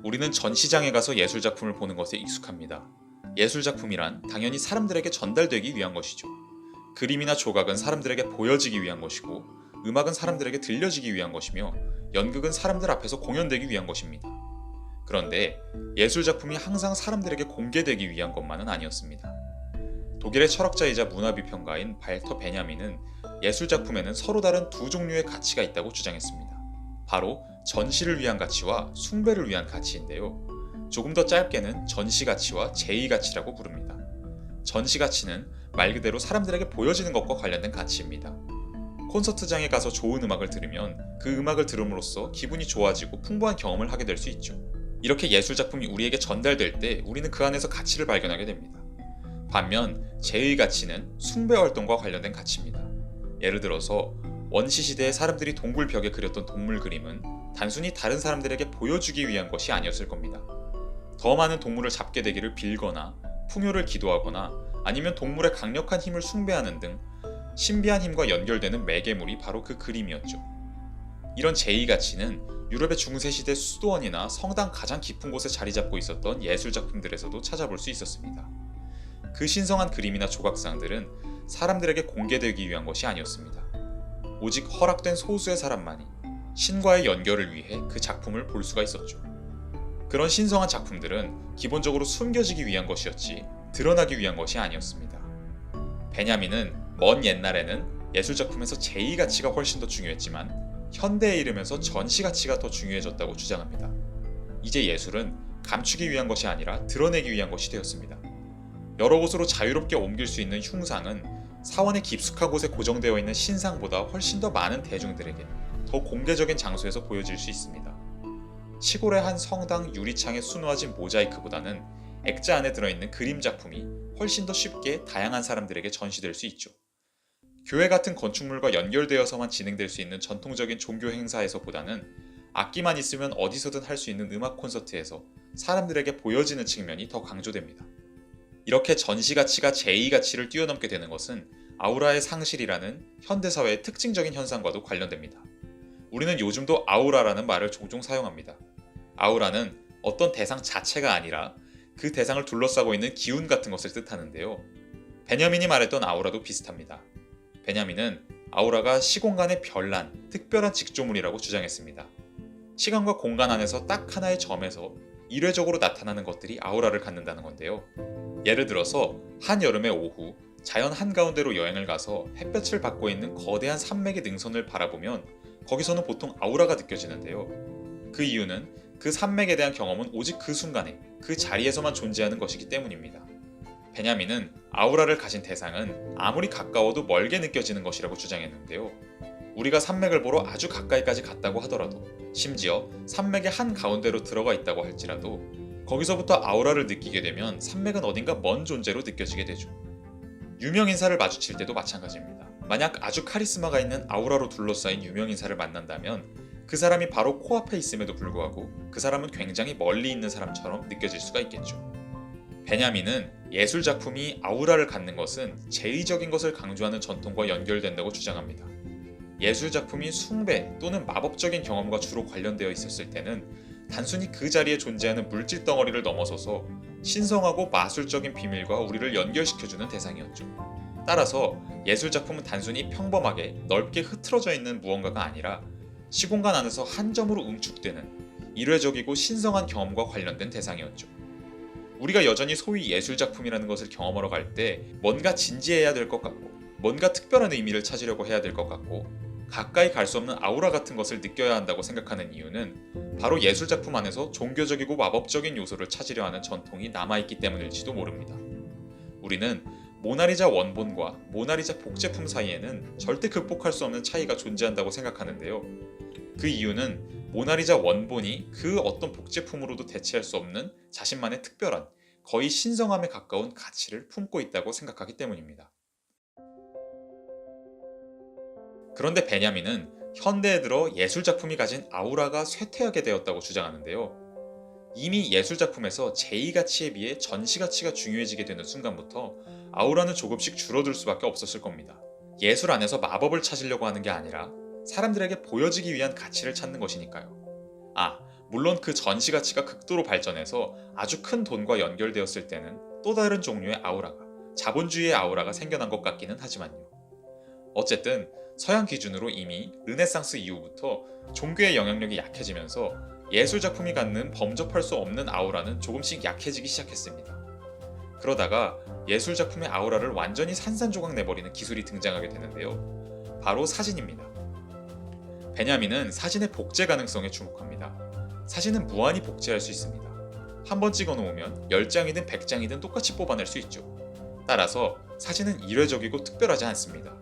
우리는 전시장에 가서 예술작품을 보는 것에 익숙합니다. 예술작품이란 당연히 사람들에게 전달되기 위한 것이죠. 그림이나 조각은 사람들에게 보여지기 위한 것이고, 음악은 사람들에게 들려지기 위한 것이며, 연극은 사람들 앞에서 공연되기 위한 것입니다. 그런데 예술작품이 항상 사람들에게 공개되기 위한 것만은 아니었습니다. 독일의 철학자이자 문화비평가인 발터 베냐민은 예술작품에는 서로 다른 두 종류의 가치가 있다고 주장했습니다. 바로 전시를 위한 가치와 숭배를 위한 가치인데요. 조금 더 짧게는 전시 가치와 제의 가치라고 부릅니다. 전시 가치는 말 그대로 사람들에게 보여지는 것과 관련된 가치입니다. 콘서트장에 가서 좋은 음악을 들으면 그 음악을 들음으로써 기분이 좋아지고 풍부한 경험을 하게 될 수 있죠. 이렇게 예술작품이 우리에게 전달될 때 우리는 그 안에서 가치를 발견하게 됩니다. 반면 제의 가치는 숭배 활동과 관련된 가치입니다. 예를 들어서 원시시대에 사람들이 동굴 벽에 그렸던 동물 그림은 단순히 다른 사람들에게 보여주기 위한 것이 아니었을 겁니다. 더 많은 동물을 잡게 되기를 빌거나 풍요를 기도하거나 아니면 동물의 강력한 힘을 숭배하는 등 신비한 힘과 연결되는 매개물이 바로 그 그림이었죠. 이런 제의 가치는 유럽의 중세시대 수도원이나 성당 가장 깊은 곳에 자리 잡고 있었던 예술작품들에서도 찾아볼 수 있었습니다. 그 신성한 그림이나 조각상들은 사람들에게 공개되기 위한 것이 아니었습니다. 오직 허락된 소수의 사람만이 신과의 연결을 위해 그 작품을 볼 수가 있었죠. 그런 신성한 작품들은 기본적으로 숨겨지기 위한 것이었지 드러나기 위한 것이 아니었습니다. 베냐민은 먼 옛날에는 예술작품에서 제의 가치가 훨씬 더 중요했지만 현대에 이르면서 전시 가치가 더 중요해졌다고 주장합니다. 이제 예술은 감추기 위한 것이 아니라 드러내기 위한 것이 되었습니다. 여러 곳으로 자유롭게 옮길 수 있는 흉상은 사원의 깊숙한 곳에 고정되어 있는 신상보다 훨씬 더 많은 대중들에게 더 공개적인 장소에서 보여질 수 있습니다. 시골의 한 성당 유리창에 수놓아진 모자이크보다는 액자 안에 들어있는 그림 작품이 훨씬 더 쉽게 다양한 사람들에게 전시될 수 있죠. 교회 같은 건축물과 연결되어서만 진행될 수 있는 전통적인 종교 행사에서보다는 악기만 있으면 어디서든 할 수 있는 음악 콘서트에서 사람들에게 보여지는 측면이 더 강조됩니다. 이렇게 전시 가치가 제의 가치를 뛰어넘게 되는 것은 아우라의 상실이라는 현대사회의 특징적인 현상과도 관련됩니다. 우리는 요즘도 아우라라는 말을 종종 사용합니다. 아우라는 어떤 대상 자체가 아니라 그 대상을 둘러싸고 있는 기운 같은 것을 뜻하는데요. 베냐민이 말했던 아우라도 비슷합니다. 베냐민은 아우라가 시공간의 별난, 특별한 직조물이라고 주장했습니다. 시간과 공간 안에서 딱 하나의 점에서 일회적으로 나타나는 것들이 아우라를 갖는다는 건데요. 예를 들어서 한여름의 오후, 자연 한가운데로 여행을 가서 햇볕을 받고 있는 거대한 산맥의 능선을 바라보면 거기서는 보통 아우라가 느껴지는데요. 그 이유는 그 산맥에 대한 경험은 오직 그 순간에, 그 자리에서만 존재하는 것이기 때문입니다. 베냐민은 아우라를 가진 대상은 아무리 가까워도 멀게 느껴지는 것이라고 주장했는데요. 우리가 산맥을 보러 아주 가까이까지 갔다고 하더라도, 심지어 산맥의 한가운데로 들어가 있다고 할지라도 거기서부터 아우라를 느끼게 되면 산맥은 어딘가 먼 존재로 느껴지게 되죠. 유명인사를 마주칠 때도 마찬가지입니다. 만약 아주 카리스마가 있는 아우라로 둘러싸인 유명인사를 만난다면 그 사람이 바로 코앞에 있음에도 불구하고 그 사람은 굉장히 멀리 있는 사람처럼 느껴질 수가 있겠죠. 베냐민은 예술작품이 아우라를 갖는 것은 제의적인 것을 강조하는 전통과 연결된다고 주장합니다. 예술작품이 숭배 또는 마법적인 경험과 주로 관련되어 있었을 때는 단순히 그 자리에 존재하는 물질 덩어리를 넘어서서 신성하고 마술적인 비밀과 우리를 연결시켜주는 대상이었죠. 따라서 예술작품은 단순히 평범하게 넓게 흐트러져 있는 무언가가 아니라 시공간 안에서 한 점으로 응축되는 일회적이고 신성한 경험과 관련된 대상이었죠. 우리가 여전히 소위 예술작품이라는 것을 경험하러 갈 때 뭔가 진지해야 될 것 같고 뭔가 특별한 의미를 찾으려고 해야 될 것 같고 가까이 갈 수 없는 아우라 같은 것을 느껴야 한다고 생각하는 이유는 바로 예술작품 안에서 종교적이고 마법적인 요소를 찾으려 하는 전통이 남아있기 때문일지도 모릅니다. 우리는 모나리자 원본과 모나리자 복제품 사이에는 절대 극복할 수 없는 차이가 존재한다고 생각하는데요. 그 이유는 모나리자 원본이 그 어떤 복제품으로도 대체할 수 없는 자신만의 특별한, 거의 신성함에 가까운 가치를 품고 있다고 생각하기 때문입니다. 그런데 베냐민은 현대에 들어 예술작품이 가진 아우라가 쇠퇴하게 되었다고 주장하는데요. 이미 예술작품에서 제의가치에 비해 전시가치가 중요해지게 되는 순간부터 아우라는 조금씩 줄어들 수밖에 없었을 겁니다. 예술 안에서 마법을 찾으려고 하는 게 아니라 사람들에게 보여지기 위한 가치를 찾는 것이니까요. 물론 그 전시 가치가 극도로 발전해서 아주 큰 돈과 연결되었을 때는 또 다른 종류의 아우라가, 자본주의의 아우라가 생겨난 것 같기는 하지만요. 어쨌든 서양 기준으로 이미 르네상스 이후부터 종교의 영향력이 약해지면서 예술 작품이 갖는 범접할 수 없는 아우라는 조금씩 약해지기 시작했습니다. 그러다가 예술 작품의 아우라를 완전히 산산조각 내버리는 기술이 등장하게 되는데요. 바로 사진입니다. 베냐민은 사진의 복제 가능성에 주목합니다. 사진은 무한히 복제할 수 있습니다. 한번 찍어 놓으면 10장이든 100장이든 똑같이 뽑아낼 수 있죠. 따라서 사진은 이례적이고 특별하지 않습니다.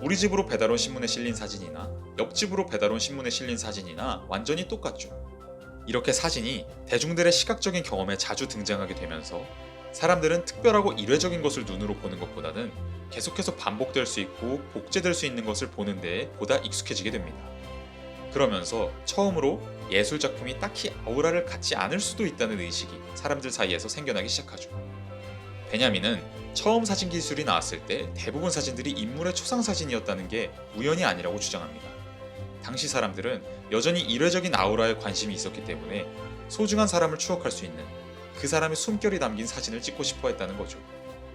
우리 집으로 배달 온 신문에 실린 사진이나 옆집으로 배달 온 신문에 실린 사진이나 완전히 똑같죠. 이렇게 사진이 대중들의 시각적인 경험에 자주 등장하게 되면서 사람들은 특별하고 이례적인 것을 눈으로 보는 것보다는 계속해서 반복될 수 있고 복제될 수 있는 것을 보는 데에 보다 익숙해지게 됩니다. 그러면서 처음으로 예술 작품이 딱히 아우라를 갖지 않을 수도 있다는 의식이 사람들 사이에서 생겨나기 시작하죠. 베냐민은 처음 사진 기술이 나왔을 때 대부분 사진들이 인물의 초상 사진이었다는 게 우연이 아니라고 주장합니다. 당시 사람들은 여전히 이례적인 아우라에 관심이 있었기 때문에 소중한 사람을 추억할 수 있는 그 사람의 숨결이 담긴 사진을 찍고 싶어 했다는 거죠.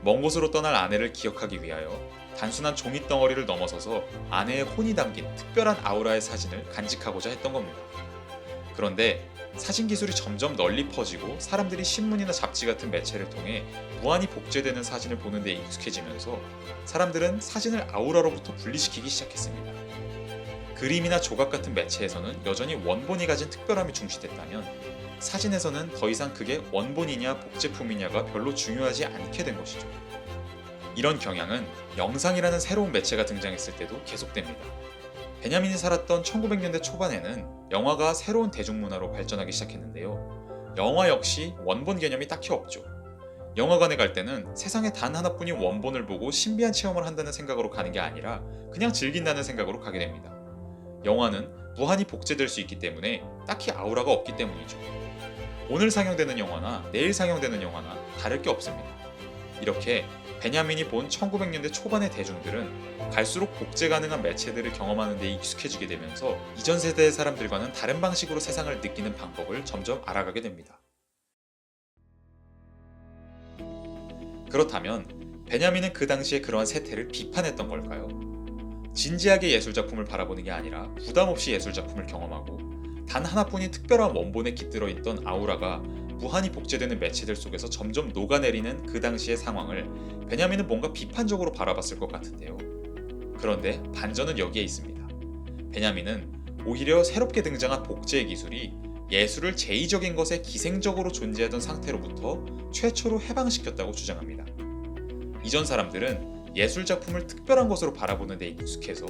먼 곳으로 떠날 아내를 기억하기 위하여 단순한 종잇덩어리를 넘어서서 아내의 혼이 담긴 특별한 아우라의 사진을 간직하고자 했던 겁니다. 그런데 사진 기술이 점점 널리 퍼지고 사람들이 신문이나 잡지 같은 매체를 통해 무한히 복제되는 사진을 보는 데 익숙해지면서 사람들은 사진을 아우라로부터 분리시키기 시작했습니다. 그림이나 조각 같은 매체에서는 여전히 원본이 가진 특별함이 중시됐다면 사진에서는 더 이상 그게 원본이냐 복제품이냐가 별로 중요하지 않게 된 것이죠. 이런 경향은 영상이라는 새로운 매체가 등장했을 때도 계속됩니다. 베냐민이 살았던 1900년대 초반에는 영화가 새로운 대중문화로 발전하기 시작했는데요. 영화 역시 원본 개념이 딱히 없죠. 영화관에 갈 때는 세상에 단 하나뿐인 원본을 보고 신비한 체험을 한다는 생각으로 가는 게 아니라 그냥 즐긴다는 생각으로 가게 됩니다. 영화는 무한히 복제될 수 있기 때문에 딱히 아우라가 없기 때문이죠. 오늘 상영되는 영화나 내일 상영되는 영화나 다를 게 없습니다. 이렇게 베냐민이 본 1900년대 초반의 대중들은 갈수록 복제 가능한 매체들을 경험하는 데 익숙해지게 되면서 이전 세대의 사람들과는 다른 방식으로 세상을 느끼는 방법을 점점 알아가게 됩니다. 그렇다면 베냐민은 그 당시에 그러한 세태를 비판했던 걸까요? 진지하게 예술작품을 바라보는 게 아니라 부담 없이 예술작품을 경험하고 단 하나뿐인 특별한 원본에 깃들어 있던 아우라가 무한히 복제되는 매체들 속에서 점점 녹아내리는 그 당시의 상황을 베냐민은 뭔가 비판적으로 바라봤을 것 같은데요. 그런데 반전은 여기에 있습니다. 베냐민은 오히려 새롭게 등장한 복제의 기술이 예술을 제의적인 것에 기생적으로 존재하던 상태로부터 최초로 해방시켰다고 주장합니다. 이전 사람들은 예술작품을 특별한 것으로 바라보는 데 익숙해서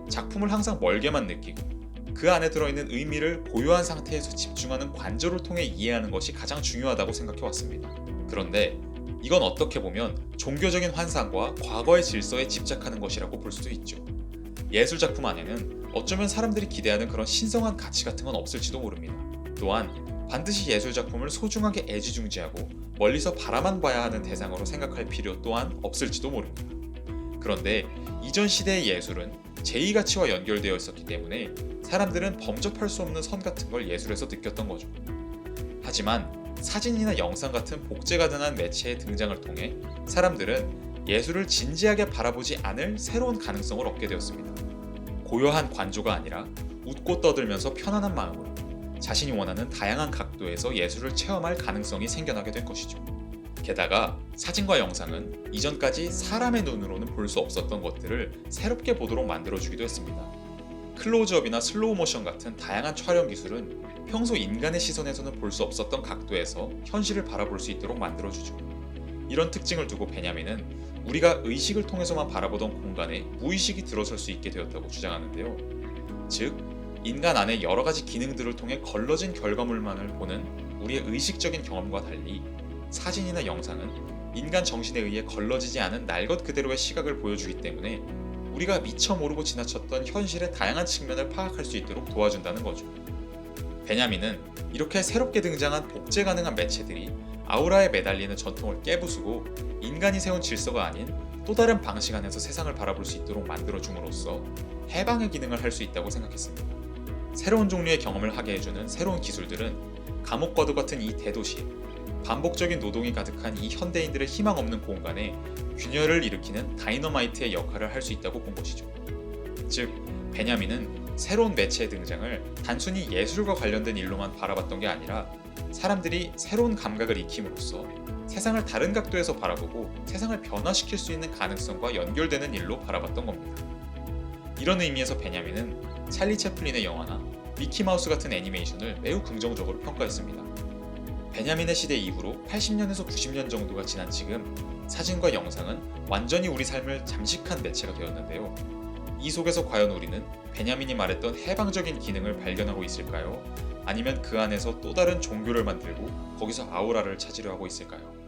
작품을 항상 멀게만 느끼고 그 안에 들어있는 의미를 고요한 상태에서 집중하는 관조를 통해 이해하는 것이 가장 중요하다고 생각해왔습니다. 그런데 이건 어떻게 보면 종교적인 환상과 과거의 질서에 집착하는 것이라고 볼 수도 있죠. 예술작품 안에는 어쩌면 사람들이 기대하는 그런 신성한 가치 같은 건 없을지도 모릅니다. 또한 반드시 예술작품을 소중하게 애지중지하고 멀리서 바라만 봐야 하는 대상으로 생각할 필요 또한 없을지도 모릅니다. 그런데 이전 시대의 예술은 제의가치와 연결되어 있었기 때문에 사람들은 범접할 수 없는 선 같은 걸 예술에서 느꼈던 거죠. 하지만 사진이나 영상 같은 복제 가능한 매체의 등장을 통해 사람들은 예술을 진지하게 바라보지 않을 새로운 가능성을 얻게 되었습니다. 고요한 관조가 아니라 웃고 떠들면서 편안한 마음으로 자신이 원하는 다양한 각도에서 예술을 체험할 가능성이 생겨나게 된 것이죠. 게다가 사진과 영상은 이전까지 사람의 눈으로는 볼 수 없었던 것들을 새롭게 보도록 만들어주기도 했습니다. 클로즈업이나 슬로우 모션 같은 다양한 촬영 기술은 평소 인간의 시선에서는 볼 수 없었던 각도에서 현실을 바라볼 수 있도록 만들어주죠. 이런 특징을 두고 베냐민은 우리가 의식을 통해서만 바라보던 공간에 무의식이 들어설 수 있게 되었다고 주장하는데요. 즉, 인간 안의 여러 가지 기능들을 통해 걸러진 결과물만을 보는 우리의 의식적인 경험과 달리 사진이나 영상은 인간 정신에 의해 걸러지지 않은 날 것 그대로의 시각을 보여주기 때문에 우리가 미처 모르고 지나쳤던 현실의 다양한 측면을 파악할 수 있도록 도와준다는 거죠. 베냐민은 이렇게 새롭게 등장한 복제 가능한 매체들이 아우라에 매달리는 전통을 깨부수고 인간이 세운 질서가 아닌 또 다른 방식 안에서 세상을 바라볼 수 있도록 만들어줌으로써 해방의 기능을 할 수 있다고 생각했습니다. 새로운 종류의 경험을 하게 해주는 새로운 기술들은 감옥과도 같은 이 대도시에, 반복적인 노동이 가득한 이 현대인들의 희망 없는 공간에 균열을 일으키는 다이너마이트의 역할을 할 수 있다고 본 것이죠. 즉, 베냐민은 새로운 매체의 등장을 단순히 예술과 관련된 일로만 바라봤던 게 아니라 사람들이 새로운 감각을 익힘으로써 세상을 다른 각도에서 바라보고 세상을 변화시킬 수 있는 가능성과 연결되는 일로 바라봤던 겁니다. 이런 의미에서 베냐민은 찰리 채플린의 영화나 미키마우스 같은 애니메이션을 매우 긍정적으로 평가했습니다. 베냐민의 시대 이후로 80년에서 90년 정도가 지난 지금 사진과 영상은 완전히 우리 삶을 잠식한 매체가 되었는데요. 이 속에서 과연 우리는 베냐민이 말했던 해방적인 기능을 발견하고 있을까요? 아니면 그 안에서 또 다른 종교를 만들고 거기서 아우라를 찾으려 하고 있을까요?